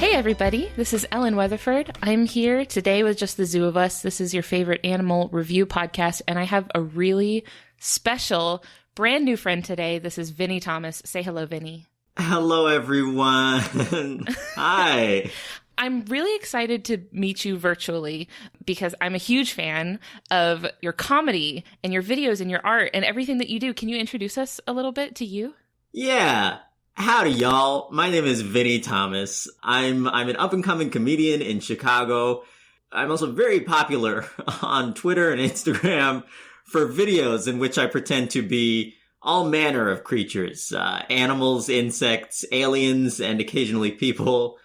Hey everybody, this is Ellen Weatherford. I'm here today with just the zoo of us. This is your favorite animal review podcast, and I have a really special, brand new friend today. This is Vinny Thomas. Say hello, Vinny. Hello, everyone. Hi. I'm really excited to meet you virtually because I'm a huge fan of your comedy and your videos and your art and everything that you do. Can you introduce us a little bit to you? Yeah. Howdy, y'all. My name is Vinny Thomas. I'm an up-and-coming comedian in Chicago. I'm also very popular on Twitter and Instagram for videos in which I pretend to be all manner of creatures, animals, insects, aliens, and occasionally people.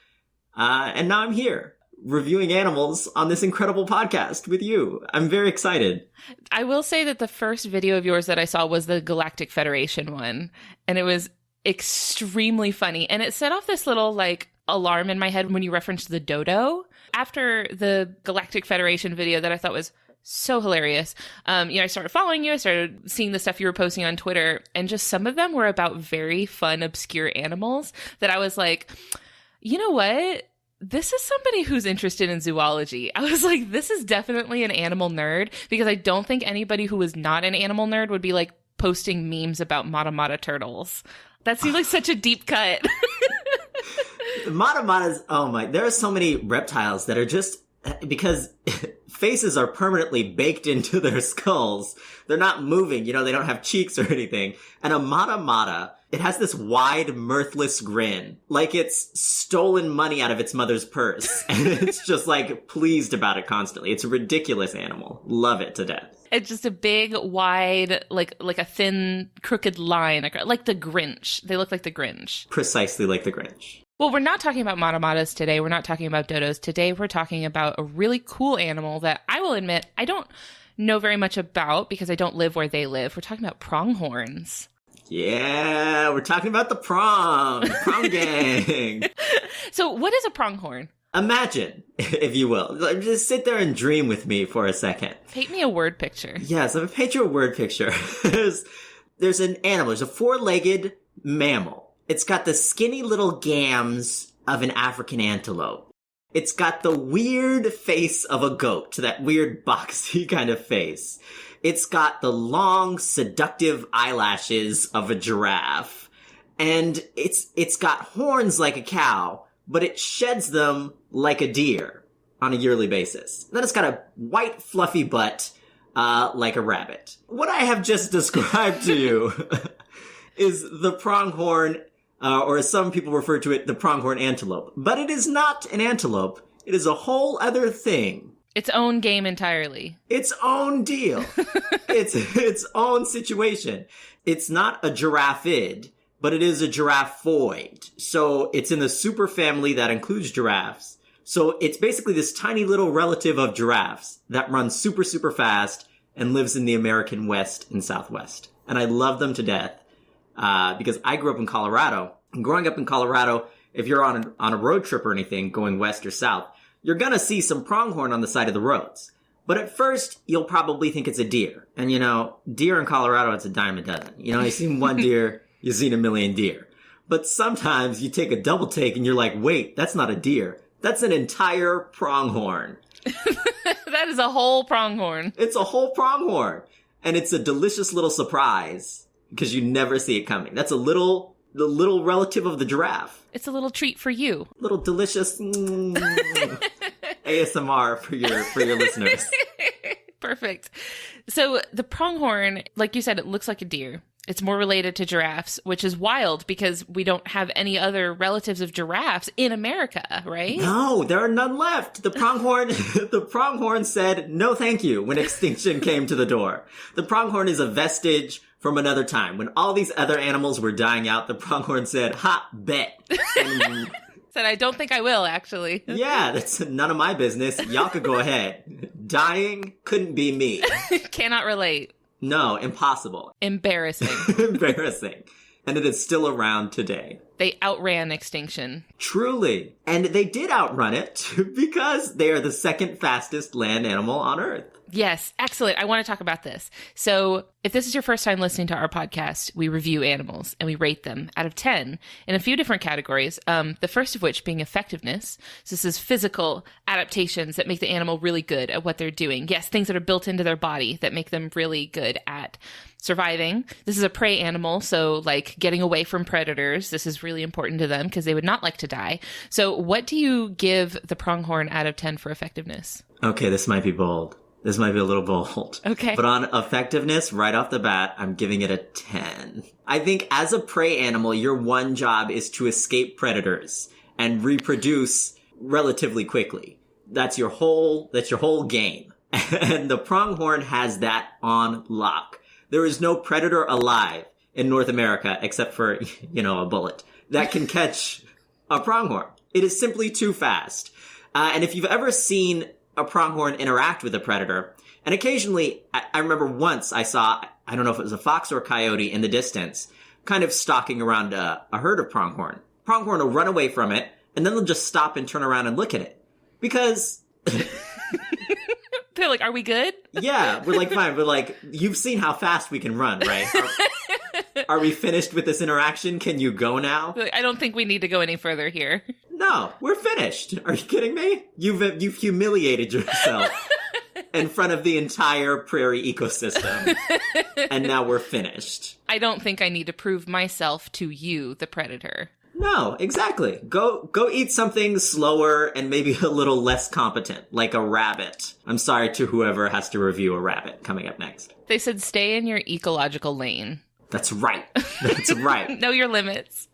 And now I'm here, reviewing animals on this incredible podcast with you. I'm very excited. I will say that the first video of yours that I saw was the Galactic Federation one, and it was extremely funny. And it set off this little, alarm in my head when you referenced the dodo. After the Galactic Federation video that I thought was so hilarious, I started following you. I started seeing the stuff you were posting on Twitter, and just some of them were about very fun, obscure animals that I was like, you know what? This is somebody who's interested in zoology. I was like, this is definitely an animal nerd, because I don't think anybody who was not an animal nerd would be posting memes about mata turtles. That seems like such a deep cut. Mata-matas, oh my, there are so many reptiles that are just, because faces are permanently baked into their skulls. They're not moving, they don't have cheeks or anything. And a mata-mata, it has this wide, mirthless grin, like it's stolen money out of its mother's purse. And it's just pleased about it constantly. It's a ridiculous animal. Love it to death. It's just a big, wide, like a thin, crooked line, like the Grinch. They look like the Grinch. Precisely like the Grinch. Well, we're not talking about mata-matas today. We're not talking about dodos. Today, we're talking about a really cool animal that I will admit I don't know very much about because I don't live where they live. We're talking about pronghorns. Yeah, we're talking about the prong gang. So what is a pronghorn? Imagine, if you will. Just sit there and dream with me for a second. Paint me a word picture. Yes, I'm going to paint you a word picture. There's an animal. There's a four-legged mammal. It's got the skinny little gams of an African antelope. It's got the weird face of a goat, that weird boxy kind of face. It's got the long, seductive eyelashes of a giraffe. And it's got horns like a cow, but it sheds them like a deer on a yearly basis. And then it's got a white, fluffy butt like a rabbit. What I have just described to you is the pronghorn, or as some people refer to it, the pronghorn antelope. But it is not an antelope. It is a whole other thing. Its own game entirely. Its own deal. It's its own situation. It's not a giraffid, but it is a giraffoid. So it's in the superfamily that includes giraffes. So it's basically this tiny little relative of giraffes that runs super, super fast and lives in the American West and Southwest. And I love them to death because I grew up in Colorado. And growing up in Colorado, if you're on a road trip or anything going west or south, you're gonna see some pronghorn on the side of the roads. But at first, you'll probably think it's a deer. And deer in Colorado, it's a dime a dozen. You've seen one deer, you've seen a million deer. But sometimes you take a double take and you're like, wait, that's not a deer. That's an entire pronghorn. That is a whole pronghorn. It's a whole pronghorn. And it's a delicious little surprise because you never see it coming. That's the little relative of the giraffe. It's a little treat for you. Little delicious ASMR for your listeners. Perfect. So the pronghorn, like you said, it looks like a deer. It's more related to giraffes, which is wild because we don't have any other relatives of giraffes in America, right? No, there are none left. The pronghorn said no thank you when extinction came to the door. The pronghorn is a vestige from another time. When all these other animals were dying out, the pronghorn said, ha, bet. Said, I don't think I will, actually. Yeah, that's none of my business. Y'all could go ahead. Dying couldn't be me. Cannot relate. No, impossible. Embarrassing. Embarrassing. And it is still around today. They outran extinction. Truly. And they did outrun it because they are the second fastest land animal on Earth. Yes, excellent. I want to talk about this. So if this is your first time listening to our podcast, we review animals and we rate them out of 10 in a few different categories. The first of which being effectiveness. So this is physical adaptations that make the animal really good at what they're doing. Yes, things that are built into their body that make them really good at surviving. This is a prey animal, so like getting away from predators. This is really important to them because they would not like to die. So what do you give the pronghorn out of 10 for effectiveness? Okay, this might be bold. This might be a little bold. Okay. But on effectiveness, right off the bat, I'm giving it a 10. I think as a prey animal, your one job is to escape predators and reproduce relatively quickly. That's your whole game. And the pronghorn has that on lock. There is no predator alive in North America, except for, a bullet, that can catch a pronghorn. It is simply too fast. And if you've ever seen a pronghorn interact with a predator, and occasionally, I remember once I saw, I don't know if it was a fox or a coyote in the distance, kind of stalking around a herd of pronghorn. Pronghorn will run away from it, and then they'll just stop and turn around and look at it. Because... They're like, are we good? Yeah, we're like, fine. We're like, you've seen how fast we can run, right? Are we finished with this interaction? Can you go now? I don't think we need to go any further here. No, we're finished. Are you kidding me? You've humiliated yourself in front of the entire prairie ecosystem. And now we're finished. I don't think I need to prove myself to you, the predator. No, exactly. Go eat something slower and maybe a little less competent, like a rabbit. I'm sorry to whoever has to review a rabbit coming up next. They said stay in your ecological lane. That's right. That's right. Know your limits.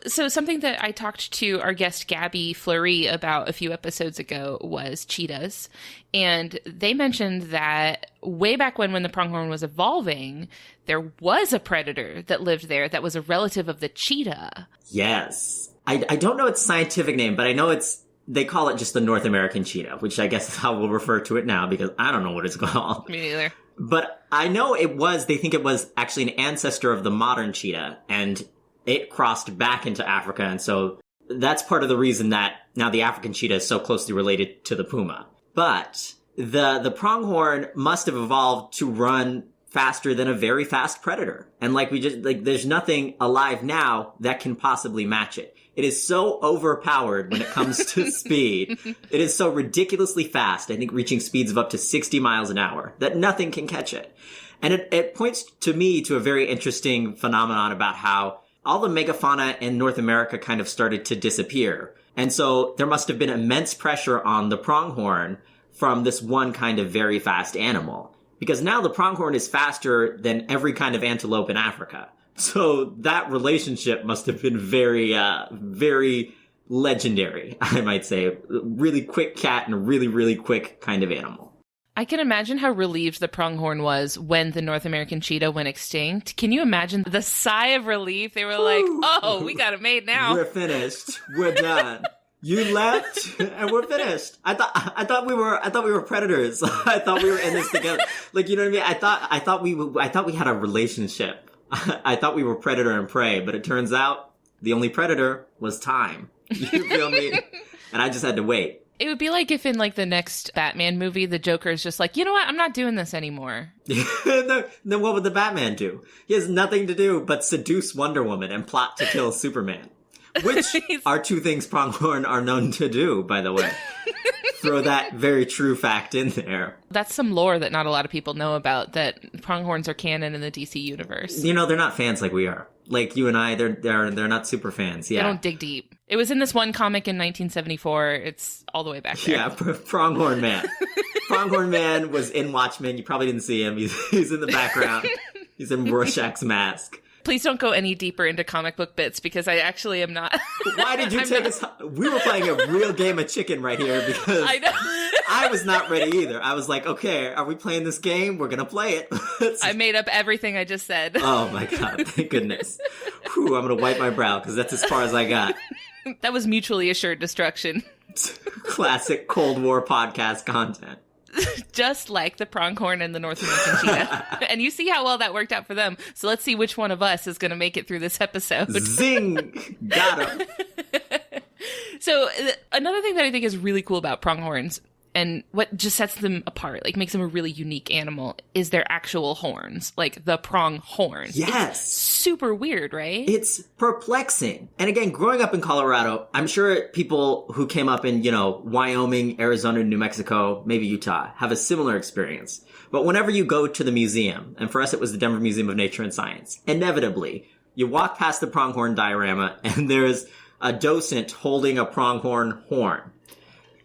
So something that I talked to our guest Gabby Fleury about a few episodes ago was cheetahs. And they mentioned that way back when the pronghorn was evolving, there was a predator that lived there that was a relative of the cheetah. Yes. I don't know its scientific name, but I know they call it just the North American cheetah, which I guess is how we'll refer to it now because I don't know what it's called. Me neither. But I know they think it was actually an ancestor of the modern cheetah, and it crossed back into Africa, and so that's part of the reason that now the African cheetah is so closely related to the puma. But the pronghorn must have evolved to run faster than a very fast predator. And there's nothing alive now that can possibly match it. It is so overpowered when it comes to speed. It is so ridiculously fast, I think reaching speeds of up to 60 miles an hour, that nothing can catch it. And it points to me to a very interesting phenomenon about how all the megafauna in North America kind of started to disappear. And so there must have been immense pressure on the pronghorn from this one kind of very fast animal. Because now the pronghorn is faster than every kind of antelope in Africa. So that relationship must have been very, very legendary, I might say. Really quick cat and a really, really quick kind of animal. I can imagine how relieved the pronghorn was when the North American cheetah went extinct. Can you imagine the sigh of relief? They were like, oh, we got it made now. We're finished. We're done. You left and we're finished. I thought we were predators. I thought we were in this together. Like, you know what I mean? I thought we had a relationship. I thought we were predator and prey, but it turns out the only predator was time. You feel me? And I just had to wait. It would be like if in the next Batman movie, the Joker is just like, you know what? I'm not doing this anymore. Then what would the Batman do? He has nothing to do but seduce Wonder Woman and plot to kill Superman. Which are two things pronghorn are known to do, by the way. Throw that very true fact in there. That's some lore that not a lot of people know about, that pronghorns are canon in the DC universe. You know, they're not fans like we are. Like you and I, they're not super fans. Yeah, they don't dig deep. It was in this one comic in 1974. It's all the way back there. Yeah, Pronghorn Man. Pronghorn Man was in Watchmen. You probably didn't see him. He's in the background. He's in Rorschach's mask. Please don't go any deeper into comic book bits because I actually am not. Why did you take us? We were playing a real game of chicken right here because I know. I was not ready either. I was like, okay, are we playing this game? We're going to play it. I made up everything I just said. Oh my God. Thank goodness. Whew, I'm going to wipe my brow because that's as far as I got. That was mutually assured destruction. Classic Cold War podcast content. Just like the pronghorn and the North American cheetah. And you see how well that worked out for them. So let's see which one of us is going to make it through this episode. Zing! Got him. So another thing that I think is really cool about pronghorns, And what just sets them apart, like makes them a really unique animal, is their actual horns, like the pronghorn. Yes. It's super weird, right? It's perplexing. And again, growing up in Colorado, I'm sure people who came up in, Wyoming, Arizona, New Mexico, maybe Utah, have a similar experience. But whenever you go to the museum, and for us it was the Denver Museum of Nature and Science, inevitably, you walk past the pronghorn diorama and there's a docent holding a pronghorn horn,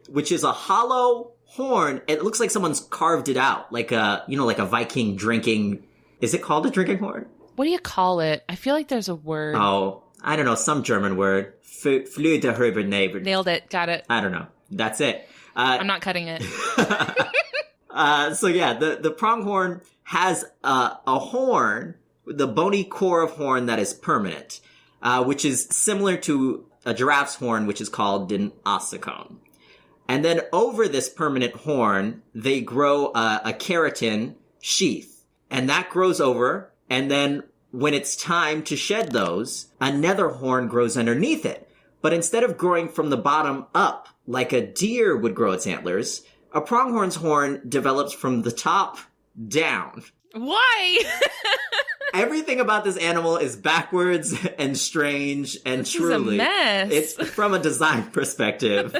which is a hollow horn. It looks like someone's carved it out, like a Viking drinking. Is it called a drinking horn? What do you call it? I feel like there's a word. Oh, I don't know, some German word. Nailed it. Got it. I don't know. That's it. I'm not cutting it. So yeah, the pronghorn has a horn, the bony core of horn that is permanent, which is similar to a giraffe's horn, which is called an ossicone. And then over this permanent horn, they grow a keratin sheath. And that grows over, and then when it's time to shed those, another horn grows underneath it. But instead of growing from the bottom up, like a deer would grow its antlers, a pronghorn's horn develops from the top down. Why? Everything about this animal is backwards and strange, and this truly, is a mess. It's from a design perspective.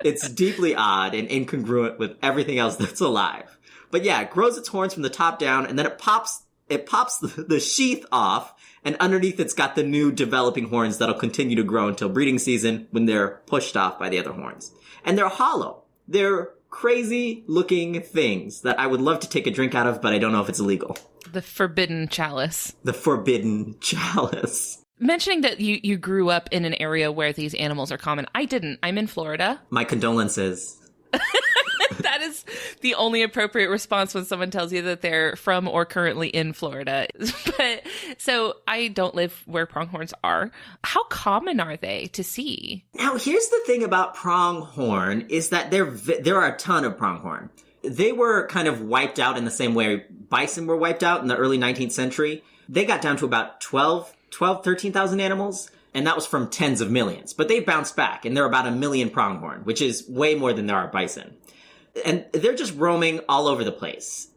It's deeply odd and incongruent with everything else that's alive. But yeah, it grows its horns from the top down, and then it pops the sheath off, and underneath it's got the new developing horns that'll continue to grow until breeding season when they're pushed off by the other horns. And they're hollow. They're crazy looking things that I would love to take a drink out of, but I don't know if it's illegal. The forbidden chalice. The forbidden chalice. Mentioning that you grew up in an area where these animals are common. I didn't. I'm in Florida. My condolences. That is the only appropriate response when someone tells you that they're from or currently in Florida. But so I don't live where pronghorns are. How common are they to see? Now, here's the thing about pronghorn is that there are a ton of pronghorn. They were kind of wiped out in the same way bison were wiped out in the early 19th century. They got down to about 13,000 animals. And that was from tens of millions. But they bounced back, and there are about 1 million pronghorn, which is way more than there are bison. And they're just roaming all over the place.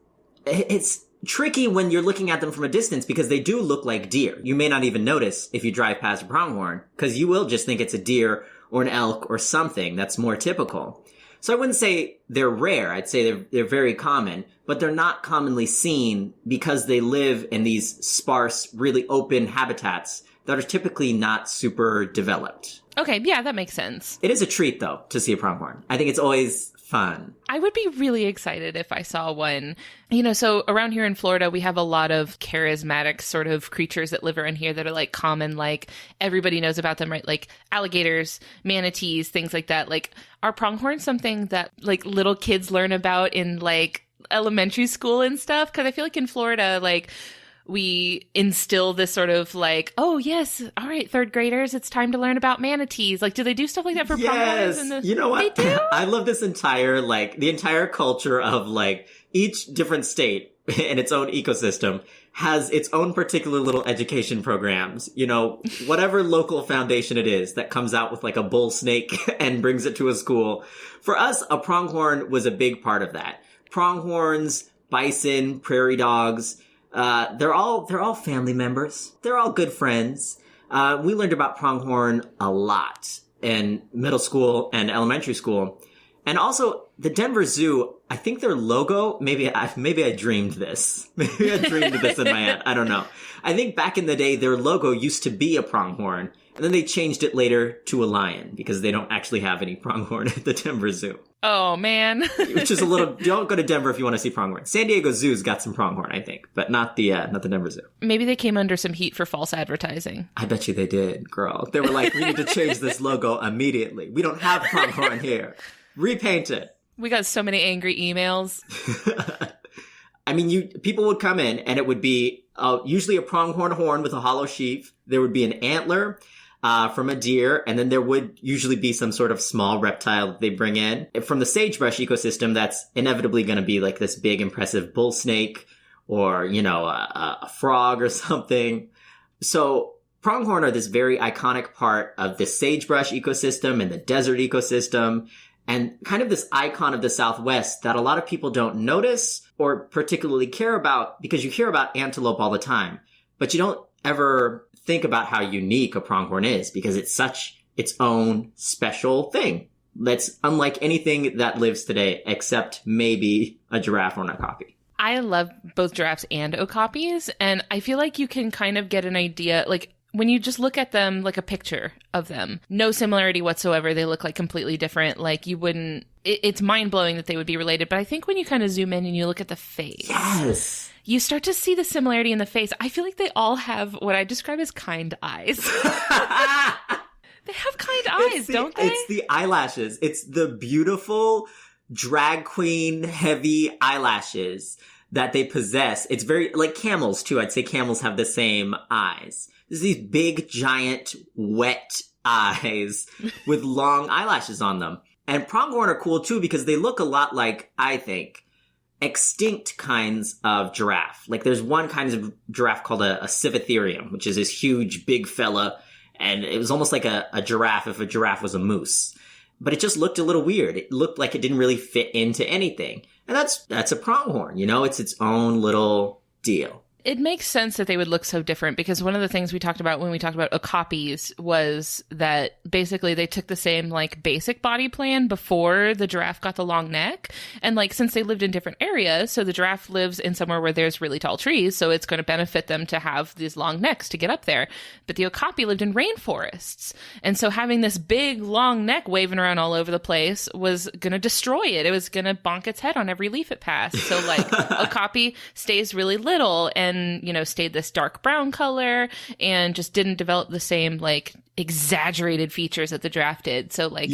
It's tricky when you're looking at them from a distance because they do look like deer. You may not even notice if you drive past a pronghorn, because you will just think it's a deer or an elk or something that's more typical. So I wouldn't say they're rare. I'd say they're very common, but they're not commonly seen because they live in these sparse, really open habitats that are typically not super developed. Okay, yeah, that makes sense. It is a treat, though, to see a pronghorn. I think it's always fun. I would be really excited if I saw one. So around here in Florida, we have a lot of charismatic sort of creatures that live around here that are like common, like everybody knows about them, right? Like alligators, manatees, things like that. Like, are pronghorns something that like little kids learn about in like elementary school and stuff? Because I feel like in Florida, like, we instill this sort of like, oh yes, all right, third graders, it's time to learn about manatees. Like, do they do stuff like that for pronghorns? Yes, you know what? They do? I love this entire, like, the entire culture of, like, each different state in its own ecosystem has its own particular little education programs. Whatever local foundation it is that comes out with, like, a bull snake and brings it to a school. For us, a pronghorn was a big part of that. Pronghorns, bison, prairie dogs, they're all family members. They're all good friends. We learned about pronghorn a lot in middle school and elementary school. And also the Denver Zoo, I think their logo, maybe I dreamed this. Maybe I dreamed this in my head. I don't know. I think back in the day, their logo used to be a pronghorn. And then they changed it later to a lion because they don't actually have any pronghorn at the Denver Zoo. Oh, man. Which is a little, don't go to Denver if you want to see pronghorn. San Diego Zoo's got some pronghorn, I think, but not the Denver Zoo. Maybe they came under some heat for false advertising. I bet you they did, girl. They were like, we need to change this logo immediately. We don't have pronghorn here. Repaint it. We got so many angry emails. I mean, people would come in and it would be usually a pronghorn horn with a hollow sheath. There would be an antler from a deer, and then there would usually be some sort of small reptile that they bring in. From the sagebrush ecosystem, that's inevitably going to be like this big, impressive bull snake or, a frog or something. So pronghorn are this very iconic part of the sagebrush ecosystem and the desert ecosystem. and kind of this icon of the Southwest that a lot of people don't notice or particularly care about because you hear about antelope all the time, but you don't ever think about how unique a pronghorn is because it's such its own special thing that's unlike anything that lives today except maybe a giraffe or an okapi. I love both giraffes and okapis, and I feel like you can kind of get an idea, like when you just look at them, like a picture of them, no similarity whatsoever. They look like completely different. Like you wouldn't, it's mind blowing that they would be related. But I think when you kind of zoom in and you look at the face, yes, you start to see the similarity in the face. I feel like they all have what I describe as kind eyes. They have kind eyes, don't they? It's the eyelashes. It's the beautiful drag queen heavy eyelashes that they possess. It's very like camels too. I'd say camels have the same eyes. There's these big, giant, wet eyes with long eyelashes on them. And pronghorn are cool too because they look a lot like, I think, extinct kinds of giraffe. Like there's one kind of giraffe called a civetarium, which is this huge, big fella. And it was almost like a giraffe if a giraffe was a moose. But it just looked a little weird. It looked like it didn't really fit into anything. And that's a pronghorn, you know? It's its own little deal. It makes sense that they would look so different because one of the things we talked about when we talked about okapis was that basically they took the same like basic body plan before the giraffe got the long neck. And like since they lived in different areas, so the giraffe lives in somewhere where there's really tall trees, so it's going to benefit them to have these long necks to get up there. But the okapi lived in rainforests. And so having this big long neck waving around all over the place was going to destroy it. It was going to bonk its head on every leaf it passed. So like okapi stays really little and, you know, stayed this dark brown color and just didn't develop the same like exaggerated features that the giraffe did. So like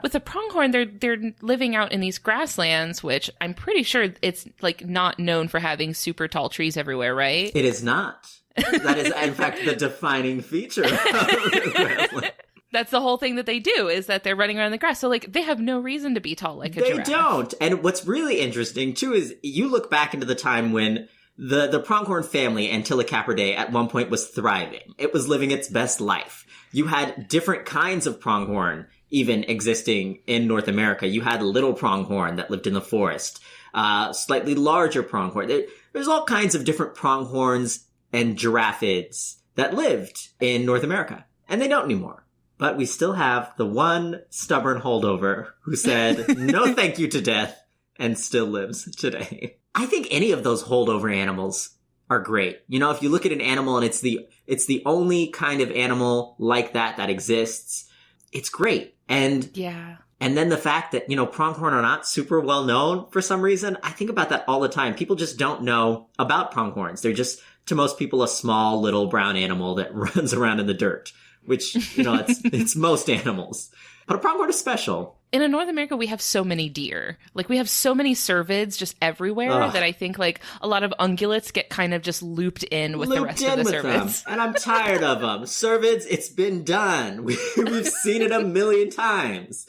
with the pronghorn, they're living out in these grasslands, which I'm pretty sure it's like not known for having super tall trees everywhere, right? It is not. That is in fact the defining feature of the grassland. That's the whole thing that they do is that they're running around the grass. So like they have no reason to be tall like a giraffe. They don't. And what's really interesting too is you look back into the time when the pronghorn family, Antilocapridae, at one point was thriving. It was living its best life. You had different kinds of pronghorn even existing in North America. You had little pronghorn that lived in the forest, slightly larger pronghorn. There's all kinds of different pronghorns and giraffeids that lived in North America. And they don't anymore. But we still have the one stubborn holdover who said no thank you to death and still lives today. I think any of those holdover animals are great. You know, if you look at an animal and it's the only kind of animal like that exists, it's great. And then the fact that, you know, pronghorn are not super well known for some reason, I think about that all the time. People just don't know about pronghorns. They're just, to most people, a small little brown animal that runs around in the dirt, which, you know, it's most animals. But a pronghorn is special. In North America, we have so many deer. Like, we have so many cervids just everywhere that I think, like, a lot of ungulates get kind of just looped in with the rest of the cervids. And I'm tired of them. Cervids, it's been done. We've seen it a million times.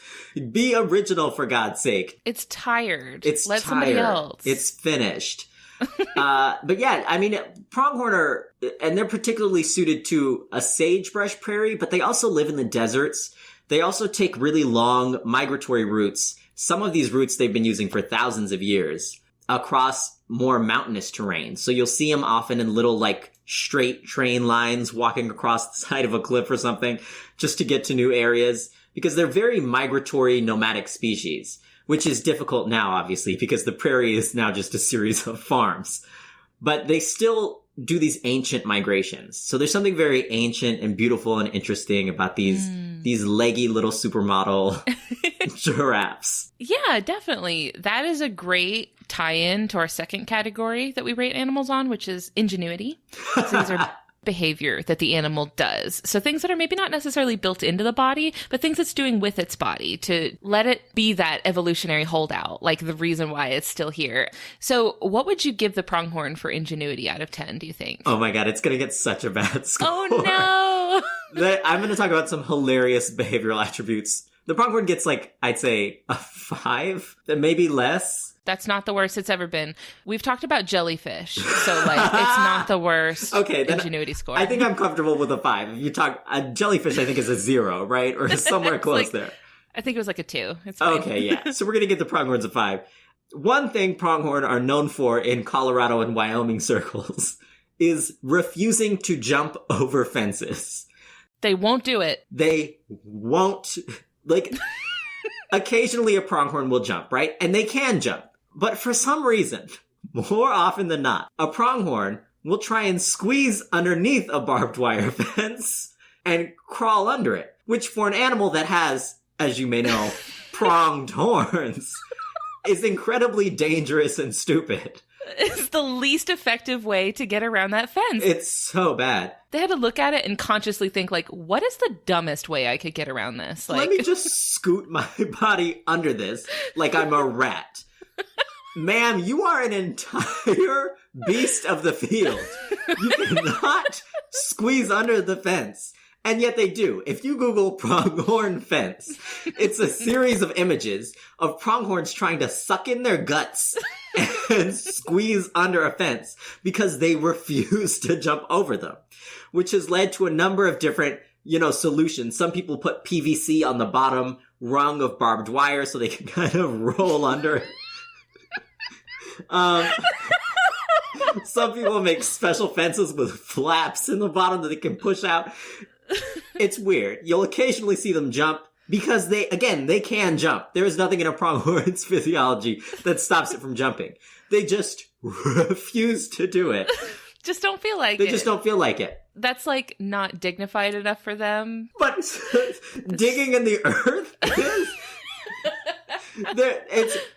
Be original, for God's sake. It's tired. Let somebody else. It's finished. But yeah, I mean, pronghorn are, and they're particularly suited to a sagebrush prairie, but they also live in the deserts. They also take really long migratory routes. Some of these routes they've been using for thousands of years across more mountainous terrain. So you'll see them often in little like straight train lines walking across the side of a cliff or something just to get to new areas because they're very migratory nomadic species, which is difficult now, obviously, because the prairie is now just a series of farms. But they still do these ancient migrations. So there's something very ancient and beautiful and interesting about these leggy little supermodel giraffes. Yeah, definitely. That is a great tie-in to our second category that we rate animals on, which is ingenuity. So these are behavior that the animal does. So things that are maybe not necessarily built into the body, but things it's doing with its body to let it be that evolutionary holdout, like the reason why it's still here. So what would you give the pronghorn for ingenuity out of 10, do you think? Oh my God, it's going to get such a bad score. Oh no! I'm going to talk about some hilarious behavioral attributes. The pronghorn gets like, I'd say a 5, maybe less. That's not the worst it's ever been. We've talked about jellyfish, so like it's not the worst ingenuity score. I think I'm comfortable with a 5. If you talk a jellyfish, I think is a 0, right, or somewhere close like, there. I think it was like a 2. It's fine. Okay, yeah. So we're going to give the pronghorns a 5. One thing pronghorn are known for in Colorado and Wyoming circles is refusing to jump over fences. They won't do it. They won't. Like, occasionally a pronghorn will jump, right? And they can jump. But for some reason, more often than not, a pronghorn will try and squeeze underneath a barbed wire fence and crawl under it, which for an animal that has, as you may know, pronged horns, is incredibly dangerous and stupid. It's the least effective way to get around that fence. It's so bad. They had to look at it and consciously think, like, what is the dumbest way I could get around this? Like, let me just scoot my body under this like I'm a rat. Ma'am, you are an entire beast of the field. You cannot squeeze under the fence. And yet they do. If you Google pronghorn fence, it's a series of images of pronghorns trying to suck in their guts and squeeze under a fence because they refuse to jump over them, which has led to a number of different, solutions. Some people put PVC on the bottom rung of barbed wire so they can kind of roll under it. Some people make special fences with flaps in the bottom that they can push out. It's weird. You'll occasionally see them jump because they can jump. There is nothing in a pronghorn's physiology that stops it from jumping. They just refuse to do it. Just don't feel like it. They just don't feel like it. That's like not dignified enough for them. But digging in the earth is...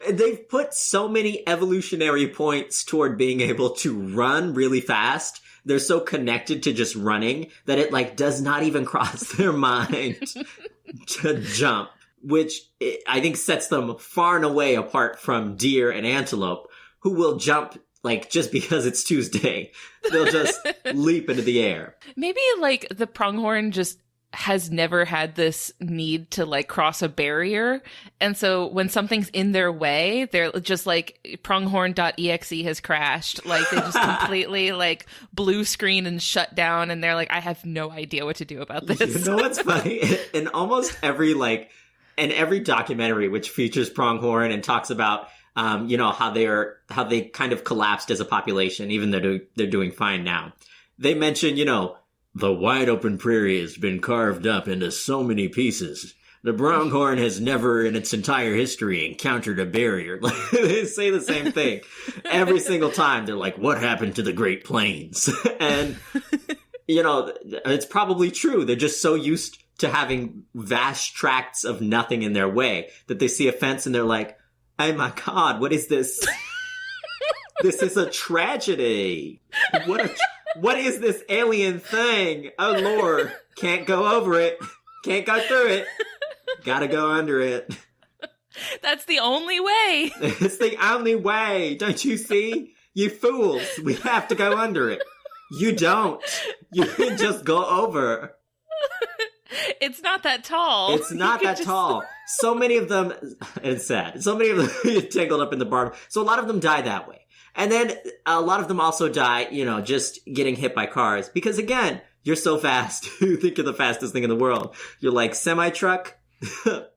They've put so many evolutionary points toward being able to run really fast. They're so connected to just running that it does not even cross their mind to jump, which I think sets them far and away apart from deer and antelope, who will jump just because it's Tuesday. They'll just leap into the air. Maybe the pronghorn just has never had this need to cross a barrier. And so when something's in their way, they're just pronghorn.exe has crashed. They just completely blue screen and shut down. And they're I have no idea what to do about this. You know what's funny? In almost every in every documentary which features pronghorn and talks about how they kind of collapsed as a population, even though they're doing fine now. They mention, the wide open prairie has been carved up into so many pieces. The pronghorn has never in its entire history encountered a barrier. They say the same thing every single time. They're like, what happened to the Great Plains? And, it's probably true. They're just so used to having vast tracts of nothing in their way that they see a fence and they're like, oh my God, what is this? This is a tragedy. What is this alien thing? Oh, Lord. Can't go over it. Can't go through it. Gotta go under it. That's the only way. It's the only way. Don't you see? You fools. We have to go under it. You don't. You can just go over. It's not that tall. It's not that tall. So many of them, it's sad. So many of them get tangled up in the barb. So a lot of them die that way. And then a lot of them also die, just getting hit by cars. Because again, you're so fast. You think you're the fastest thing in the world. You're like, semi-truck?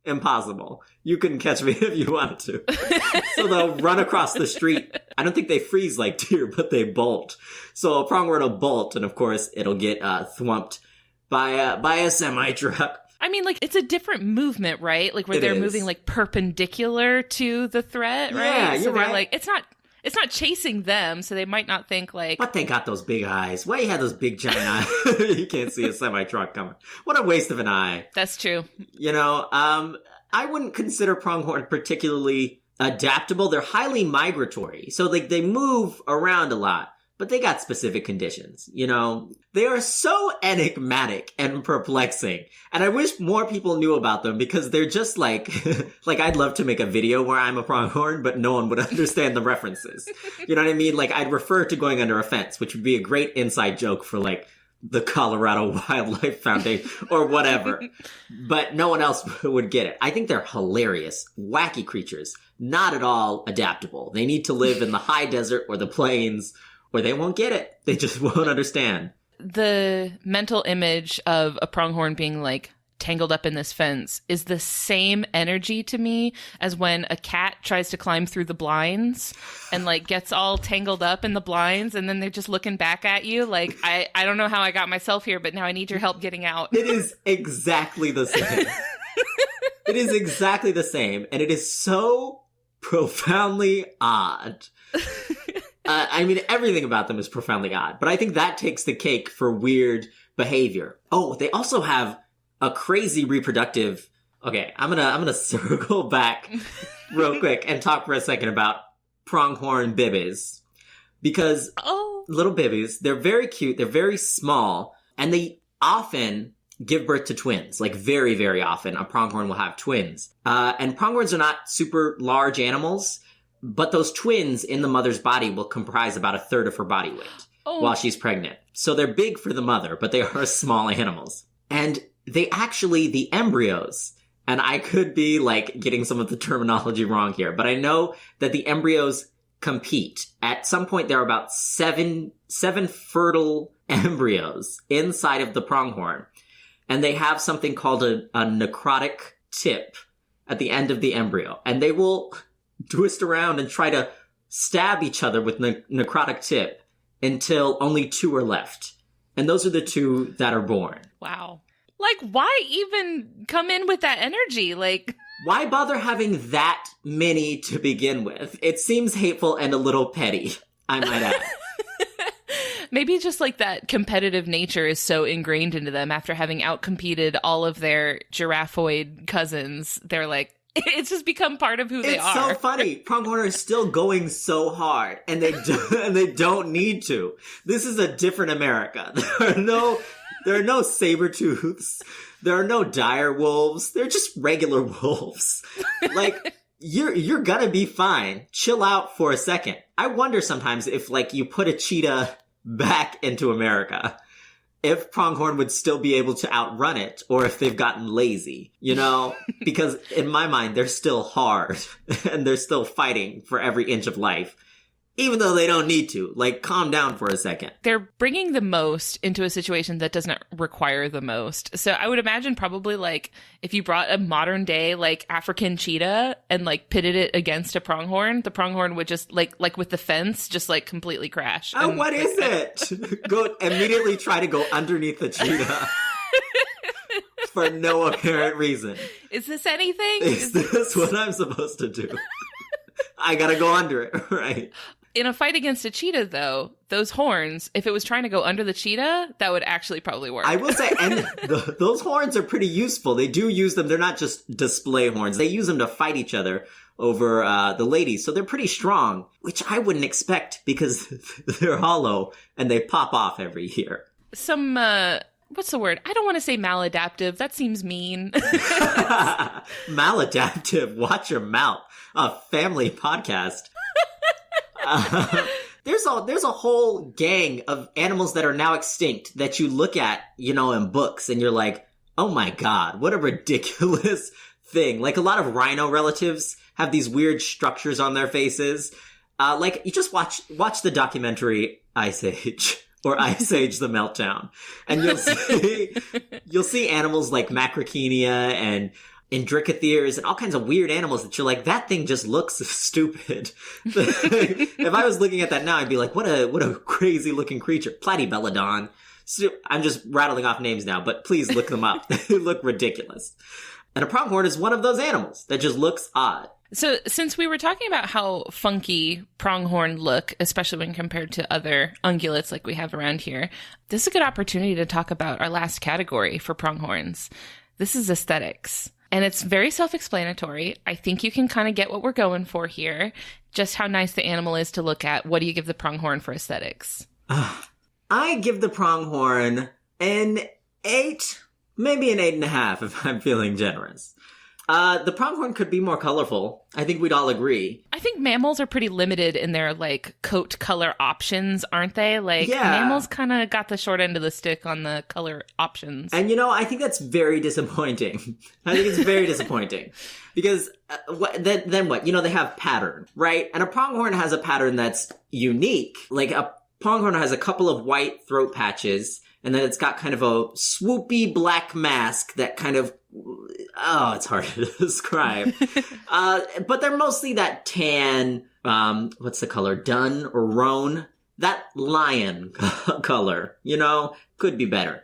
Impossible. You couldn't catch me if you wanted to. So they'll run across the street. I don't think they freeze like deer, but they bolt. So a pronghorn will bolt, and of course, it'll get thwumped by a semi-truck. I mean, it's a different movement, right? Where they're moving perpendicular to the threat, right? Yeah, so you're they're right. It's not chasing them, so they might not think But they got those big eyes. Why you have those big giant eyes? You can't see a semi-truck coming. What a waste of an eye. That's true. I wouldn't consider pronghorn particularly adaptable. They're highly migratory. So they move around a lot. But they got specific conditions, They are so enigmatic and perplexing. And I wish more people knew about them because they're just I'd love to make a video where I'm a pronghorn, but no one would understand the references. You know what I mean? I'd refer to going under a fence, which would be a great inside joke for the Colorado Wildlife Foundation or whatever. But no one else would get it. I think they're hilarious, wacky creatures, not at all adaptable. They need to live in the high desert or the plains, or they won't get it. They just won't understand. The mental image of a pronghorn being tangled up in this fence is the same energy to me as when a cat tries to climb through the blinds and like gets all tangled up in the blinds, and then they're just looking back at you like, I don't know how I got myself here, but now I need your help getting out. It is exactly the same. It is exactly the same, and it is so profoundly odd. I mean, everything about them is profoundly odd, but I think that takes the cake for weird behavior. Oh, they also have a crazy reproductive... Okay, I'm gonna circle back real quick and talk for a second about pronghorn bibbies. Because little bibbies, they're very cute, they're very small, and they often give birth to twins. Like, very, very often, a pronghorn will have twins. And pronghorns are not super large animals, but those twins in the mother's body will comprise about a third of her body weight while she's pregnant. So they're big for the mother, but they are small animals. And they actually, the embryos, and I could be like getting some of the terminology wrong here, but I know that the embryos compete. At some point, there are about seven fertile embryos inside of the pronghorn. And they have something called a necrotic tip at the end of the embryo. And they will twist around and try to stab each other with necrotic tip until only 2 are left. And those are the 2 that are born. Wow. Like, why even come in with that energy? Like, why bother having that many to begin with? It seems hateful and a little petty, I might add. Maybe just like that competitive nature is so ingrained into them after having outcompeted all of their giraffeoid cousins. They're like, it's just become part of who they are. It's so funny. Pronghorn are still going so hard, and they don't need to. This is a different America. There are no saber-tooths. There are no dire wolves. They're just regular wolves. Like, you're gonna be fine. Chill out for a second. I wonder sometimes if, like, you put a cheetah back into America, if pronghorn would still be able to outrun it, or if they've gotten lazy, you know? Because in my mind, they're still hard, and they're still fighting for every inch of life, even though they don't need to. Like, calm down for a second. They're bringing the most into a situation that doesn't require the most. So I would imagine probably, like, if you brought a modern day, like, African cheetah and, like, pitted it against a pronghorn, the pronghorn would just, like with the fence, just, like, completely crash. Oh, what is it? Go immediately try to go underneath the cheetah. For no apparent reason. Is this anything? Is this what I'm supposed to do? I gotta go under it, right? In a fight against a cheetah, though, those horns, if it was trying to go under the cheetah, that would actually probably work. I will say, and those horns are pretty useful. They do use them. They're not just display horns. They use them to fight each other over the ladies. So they're pretty strong, which I wouldn't expect because they're hollow and they pop off every year. Some, what's the word? I don't want to say maladaptive. That seems mean. Maladaptive. Watch your mouth. A family podcast. There's a whole gang of animals that are now extinct that you look at, you know, in books and you're like, oh my God, what a ridiculous thing. Like, a lot of rhino relatives have these weird structures on their faces. Like, you just watch the documentary Ice Age or Ice Age the Meltdown, and you'll see animals like macrauchenia and Indricotheres and all kinds of weird animals that you're like, that thing just looks stupid. If I was looking at that now, I'd be like, what a crazy looking creature. Platypelodon. I'm just rattling off names now, but please look them up. They look ridiculous. And a pronghorn is one of those animals that just looks odd. So since we were talking about how funky pronghorn look, especially when compared to other ungulates like we have around here, this is a good opportunity to talk about our last category for pronghorns. This is aesthetics. And it's very self-explanatory. I think you can kind of get what we're going for here. Just how nice the animal is to look at. What do you give the pronghorn for aesthetics? I give the pronghorn an 8, maybe an 8.5 if I'm feeling generous. The pronghorn could be more colorful. I think we'd all agree. I think mammals are pretty limited in their, like, coat color options, aren't they? Like, yeah. Mammals kind of got the short end of the stick on the color options. And, you know, I think that's very disappointing. I think it's very disappointing. Because then what? You know, they have pattern, right? And a pronghorn has a pattern that's unique. Like, a pronghorn has a couple of white throat patches And then it's got kind of a swoopy black mask that kind of, oh, it's hard to describe. But they're mostly that tan, what's the color? Dun or roan? That lion color, could be better.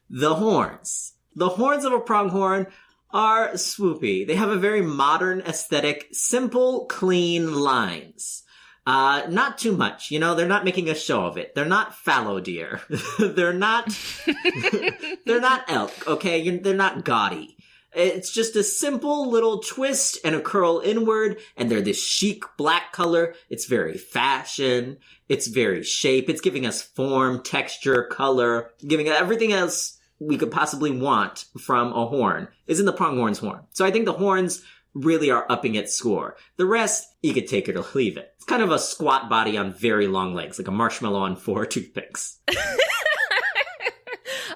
The horns. The horns of a pronghorn are swoopy. They have a very modern aesthetic, simple, clean lines. Not too much, they're not making a show of it. They're not fallow deer. they're not elk, okay? They're not gaudy. It's just a simple little twist and a curl inward, and they're this chic black color. It's very fashion. It's very shape. It's giving us form, texture, color, giving everything else we could possibly want from a horn is in the pronghorn's horn. So I think the horns really are upping its score. The rest, you could take it or leave it. It's kind of a squat body on very long legs, like a marshmallow on 4 toothpicks.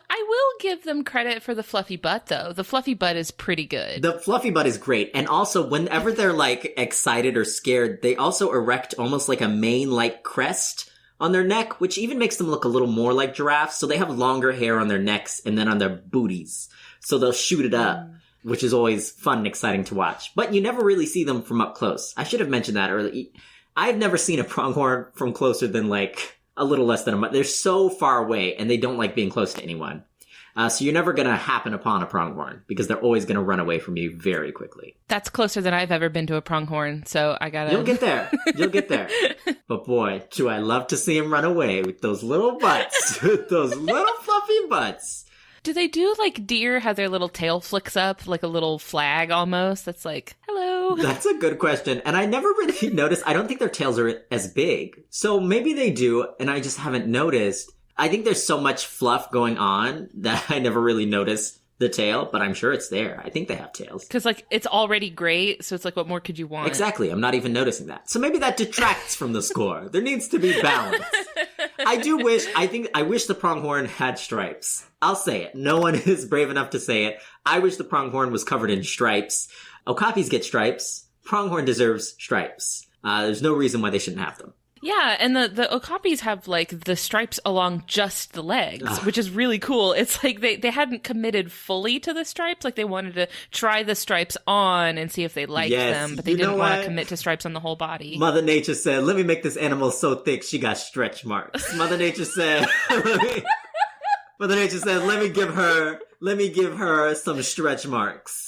I will give them credit for the fluffy butt, though. The fluffy butt is pretty good. The fluffy butt is great. And also, whenever they're, excited or scared, they also erect almost like a mane-like crest on their neck, which even makes them look a little more like giraffes. So they have longer hair on their necks and then on their booties. So they'll shoot it up, which is always fun and exciting to watch. But you never really see them from up close. I should have mentioned that earlier. I've never seen a pronghorn from closer than, a little less than a month. They're so far away, and they don't like being close to anyone. So you're never going to happen upon a pronghorn because they're always going to run away from you very quickly. That's closer than I've ever been to a pronghorn, so I gotta... You'll get there. You'll get there. But boy, do I love to see them run away with those little butts. With those little fluffy butts. Do they do deer have their little tail flicks up, like a little flag almost? That's like, hello. That's a good question. And I never really noticed. I don't think their tails are as big. So maybe they do, and I just haven't noticed. I think there's so much fluff going on that I never really noticed the tail, but I'm sure it's there. I think they have tails. Because, it's already great, so it's what more could you want? Exactly. I'm not even noticing that. So maybe that detracts from the score. There needs to be balance. I wish the pronghorn had stripes. I'll say it. No one is brave enough to say it. I wish the pronghorn was covered in stripes. Okapis get stripes. Pronghorn deserves stripes. There's no reason why they shouldn't have them. Yeah, and the okapis have, the stripes along just the legs, which is really cool. It's like they hadn't committed fully to the stripes. They wanted to try the stripes on and see if they liked them, but they didn't want to commit to stripes on the whole body. Mother Nature said, let me make this animal so thick she got stretch marks. Mother Nature said, let me give her some stretch marks.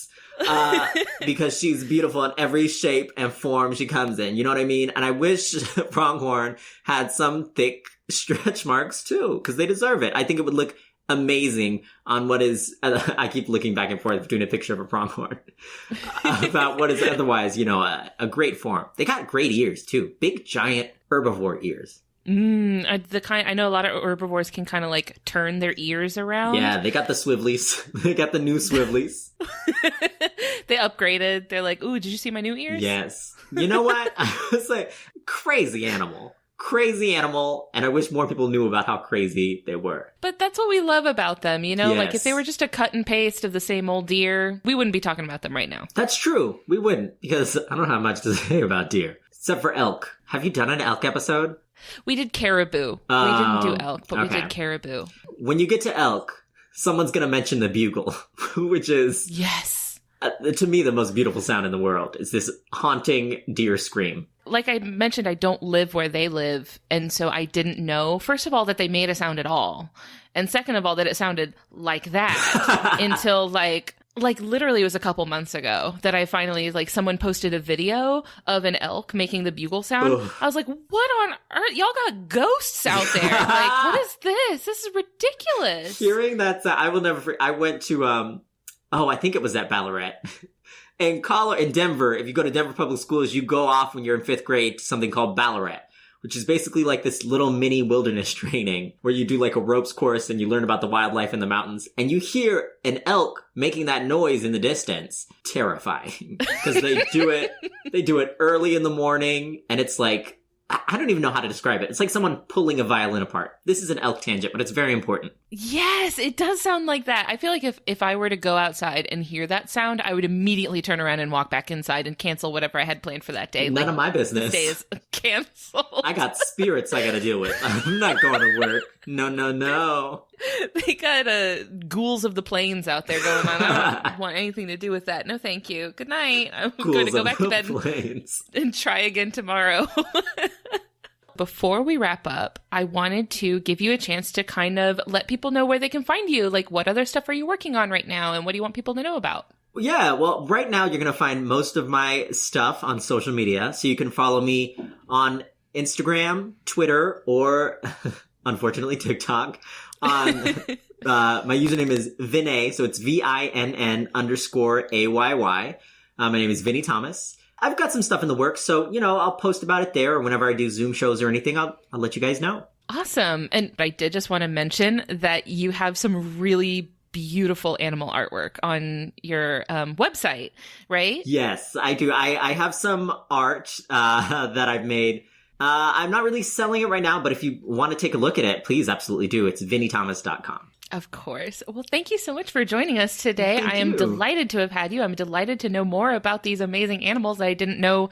Because she's beautiful in every shape and form she comes in. You know what I mean? And I wish pronghorn had some thick stretch marks too, because they deserve it. I think it would look amazing on what is, I keep looking back and forth between a picture of a pronghorn about what is otherwise, a great form. They got great ears too. Big, giant herbivore ears. I know a lot of herbivores can kind of turn their ears around. Yeah, they got the swivelies. They got the new swivelies. They upgraded. They're like, ooh, did you see my new ears? Yes. You know what? I was like, crazy animal, and I wish more people knew about how crazy they were. But that's what we love about them, Yes. If they were just a cut and paste of the same old deer, we wouldn't be talking about them right now. That's true. We wouldn't, because I don't have much to say about deer, except for elk. Have you done an elk episode? We did caribou. We didn't do elk, but okay. We did caribou. When you get to elk, someone's going to mention the bugle, which is... Yes. To me, the most beautiful sound in the world is this haunting deer scream. Like I mentioned, I don't live where they live, and so I didn't know, first of all, that they made a sound at all. And second of all, that it sounded like that until literally it was a couple months ago that I finally, someone posted a video of an elk making the bugle sound. Ugh. I was like, what on earth? Y'all got ghosts out there. What is this? This is ridiculous. Hearing that sound, I will never forget. I went to, I think it was at Ballarat. In Denver, if you go to Denver Public Schools, you go off when you're in 5th grade to something called Ballarat, which is basically this little mini wilderness training where you do a ropes course and you learn about the wildlife in the mountains. And you hear an elk making that noise in the distance. Terrifying. Because they do it early in the morning, and it's I don't even know how to describe it. It's like someone pulling a violin apart. This is an elk tangent, but it's very important. Yes, it does sound like that. I feel like if I were to go outside and hear that sound, I would immediately turn around and walk back inside and cancel whatever I had planned for that day. None of my business. This day is canceled. I got spirits I gotta deal with. I'm not going to work. No. They got ghouls of the plains out there going on. I don't want anything to do with that. No, thank you. Good night. I'm going to go back to bed and try again tomorrow. Before we wrap up, I wanted to give you a chance to kind of let people know where they can find you. Like, what other stuff are you working on right now? And what do you want people to know about? Yeah, well, right now you're going to find most of my stuff on social media. So you can follow me on Instagram, Twitter, or unfortunately TikTok. My username is Vinny, so it's VINN_AYY. My name is Vinny Thomas. I've got some stuff in the works, so, I'll post about it there, or whenever I do Zoom shows or anything, I'll let you guys know. Awesome. And I did just want to mention that you have some really beautiful animal artwork on your website, right? Yes, I do. I have some art that I've made. I'm not really selling it right now, but if you want to take a look at it, please absolutely do. It's vinnythomas.com. Of course. Well, thank you so much for joining us today. I am delighted to have had you. I'm delighted to know more about these amazing animals I didn't know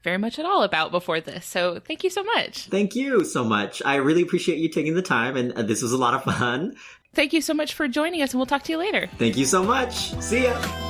very much at all about before this. So thank you so much. Thank you so much. I really appreciate you taking the time, and this was a lot of fun. Thank you so much for joining us, and we'll talk to you later. Thank you so much. See ya.